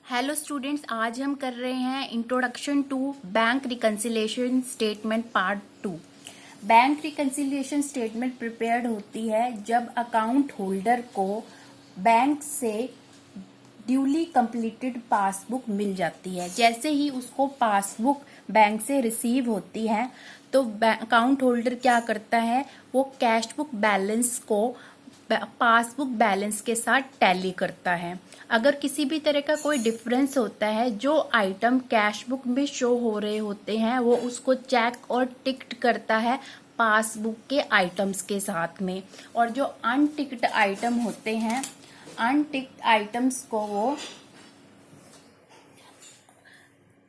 Hello students, आज हम कर रहे हैं introduction to bank reconciliation statement part 2। Bank reconciliation statement prepared होती है जब अकाउंट होल्डर को बैंक से ड्यूली कंप्लीटेड पासबुक मिल जाती है। जैसे ही उसको पासबुक बैंक से रिसीव होती है तो अकाउंट होल्डर क्या करता है, वो कैश बुक बैलेंस को पासबुक बैलेंस के साथ टैली करता है। अगर किसी भी तरह का कोई डिफरेंस होता है, जो आइटम कैश बुक में शो हो रहे होते हैं वो उसको चेक और टिक्ड करता है पासबुक के आइटम्स के साथ में, और जो अनटिक्ड आइटम होते हैं अनटिक्ड आइटम्स को वो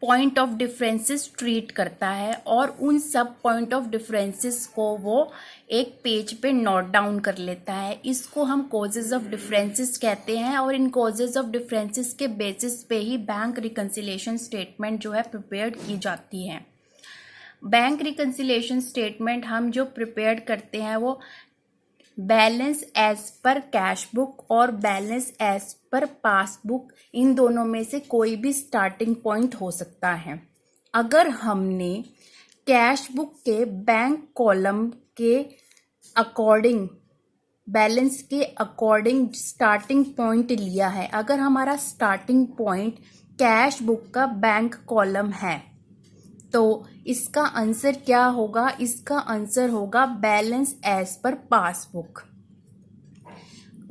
पॉइंट ऑफ डिफरेंसेस ट्रीट करता है और उन सब पॉइंट ऑफ डिफरेंसेस को वो एक पेज पे नोट डाउन कर लेता है। इसको हम कॉजेज ऑफ डिफरेंसेस कहते हैं और इन कॉजेज ऑफ डिफरेंसेस के बेसिस पे ही बैंक रिकन्सिलिएशन स्टेटमेंट जो है प्रिपेयर की जाती है। बैंक रिकन्सिलिएशन स्टेटमेंट हम जो प्रिपेयर करते हैं वो balance as per cash book और बैलेंस एज पर पासबुक, इन दोनों में से कोई भी स्टार्टिंग पॉइंट हो सकता है। अगर हमने कैश बुक के बैंक कॉलम के अकॉर्डिंग बैलेंस के अकॉर्डिंग स्टार्टिंग पॉइंट लिया है, अगर हमारा स्टार्टिंग पॉइंट कैश बुक का बैंक कॉलम है तो इसका आंसर क्या होगा? इसका आंसर होगा बैलेंस एज पर पासबुक।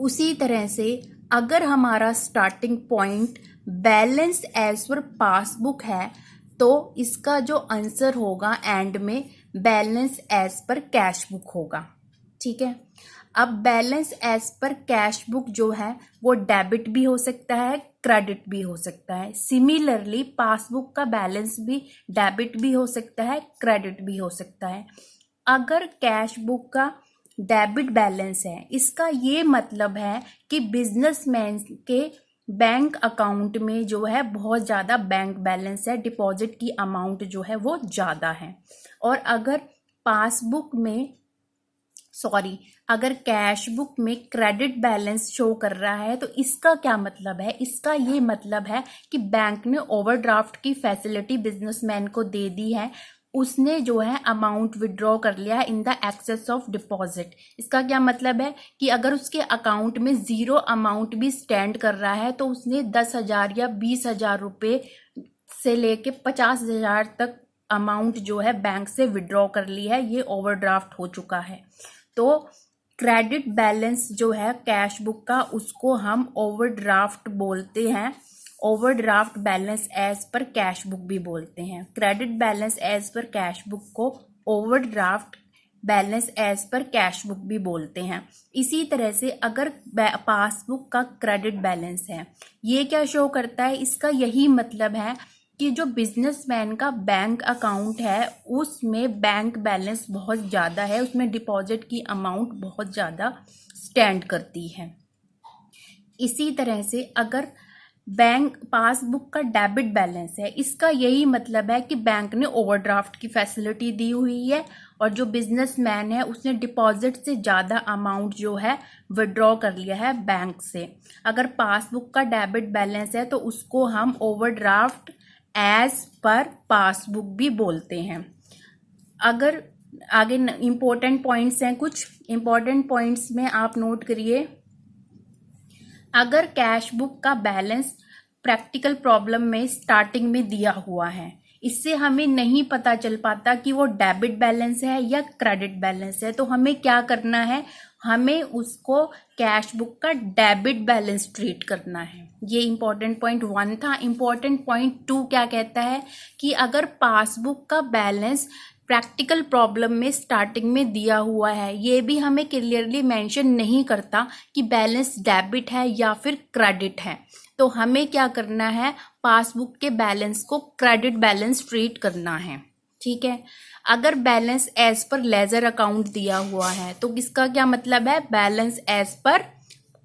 उसी तरह से अगर हमारा starting point balance as per passbook है तो इसका जो आंसर होगा एंड में balance as per cash book होगा। ठीक है, अब balance as per cash book जो है वो डेबिट भी हो सकता है, क्रेडिट भी हो सकता है। सिमिलरली पासबुक का बैलेंस भी डेबिट भी हो सकता है, क्रेडिट भी हो सकता है। अगर कैश बुक का डेबिट बैलेंस है, इसका ये मतलब है कि बिजनेसमैन के बैंक अकाउंट में जो है बहुत ज़्यादा बैंक बैलेंस है, डिपॉजिट की अमाउंट जो है वो ज़्यादा है। और अगर पासबुक में अगर कैश बुक में क्रेडिट बैलेंस शो कर रहा है तो इसका क्या मतलब है? इसका ये मतलब है कि बैंक ने ओवरड्राफ्ट की फैसिलिटी बिजनेसमैन को दे दी है, उसने जो है अमाउंट विड्रॉ कर लिया है in the excess of deposit. इसका क्या मतलब है कि अगर उसके अकाउंट में जीरो अमाउंट भी स्टैंड कर रहा है तो उसने 10,000 या 20,000 रुपये से लेके 50,000 तक अमाउंट जो है बैंक से विड्रॉ कर ली है, ये ओवरड्राफ्ट हो चुका है। तो क्रेडिट बैलेंस जो है कैश बुक का उसको हम ओवरड्राफ्ट बोलते हैं। Overdraft balance as per cash book भी बोलते हैं। Credit balance as per cash book को overdraft balance as per cash book भी बोलते हैं। इसी तरह से अगर पासबुक का क्रेडिट बैलेंस है, ये क्या शो करता है? इसका यही मतलब है कि जो बिजनेसमैन का बैंक अकाउंट है उसमें बैंक बैलेंस बहुत ज़्यादा है, उसमें डिपॉजिट की अमाउंट बहुत ज़्यादा स्टैंड करती है। इसी तरह से अगर बैंक पासबुक का डेबिट बैलेंस है, इसका यही मतलब है कि बैंक ने ओवरड्राफ्ट की फैसिलिटी दी हुई है और जो बिजनेसमैन है उसने डिपॉजिट से ज़्यादा अमाउंट जो है विड्रॉ कर लिया है बैंक से। अगर पासबुक का डेबिट बैलेंस है तो उसको हम ओवरड्राफ्ट एज पर पासबुक भी बोलते हैं। अगर आगे इंपॉर्टेंट पॉइंट्स हैं, कुछ इंपॉर्टेंट पॉइंट्स में आप नोट करिए। अगर कैश बुक का बैलेंस प्रैक्टिकल प्रॉब्लम में स्टार्टिंग में दिया हुआ है, इससे हमें नहीं पता चल पाता कि वो डेबिट बैलेंस है या क्रेडिट बैलेंस है, तो हमें क्या करना है? हमें उसको कैश बुक का डेबिट बैलेंस ट्रीट करना है। ये इंपॉर्टेंट पॉइंट 1 था। इंपॉर्टेंट पॉइंट 2 क्या कहता है कि अगर पासबुक का बैलेंस प्रैक्टिकल प्रॉब्लम में स्टार्टिंग में दिया हुआ है, ये भी हमें क्लियरली मेंशन नहीं करता कि बैलेंस डेबिट है या फिर क्रेडिट है, तो हमें क्या करना है? पासबुक के बैलेंस को क्रेडिट बैलेंस ट्रीट करना है। ठीक है, अगर balance as per ledger account दिया हुआ है तो इसका क्या मतलब है? Balance as per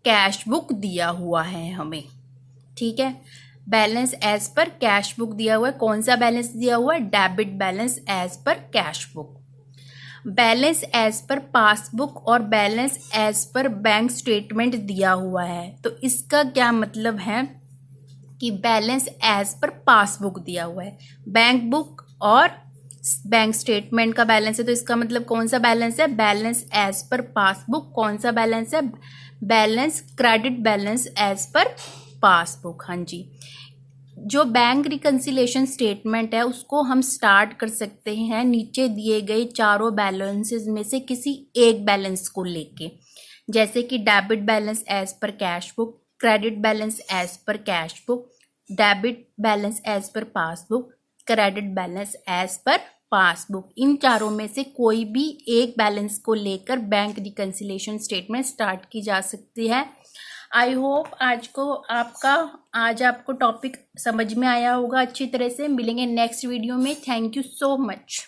cash book दिया हुआ है हमें। ठीक है, balance as per cash book दिया हुआ है। कौन सा बैलेंस दिया हुआ है? Debit balance as per cash book. Balance as per passbook और balance as per bank statement दिया हुआ है, तो इसका क्या मतलब है कि बैलेंस एज पर पासबुक दिया हुआ है, बैंक बुक और बैंक स्टेटमेंट का बैलेंस है, तो इसका मतलब कौन सा बैलेंस है, बैलेंस एज पर पासबुक। कौन सा बैलेंस है, balance credit balance as per passbook. हाँ जी, जो बैंक रिकंसिलेशन स्टेटमेंट है उसको हम स्टार्ट कर सकते हैं नीचे दिए गए चारों बैलेंसेस में से किसी एक बैलेंस को लेके, जैसे कि debit balance as per cash book, credit balance as per cash book, debit balance as per passbook, credit balance as per passbook. इन चारों में से कोई भी एक बैलेंस को लेकर बैंक रिकंसिलेशन स्टेटमेंट स्टार्ट की जा सकती है। आई होप आज आपको टॉपिक समझ में आया होगा अच्छी तरह से। मिलेंगे नेक्स्ट वीडियो में। Thank you so much.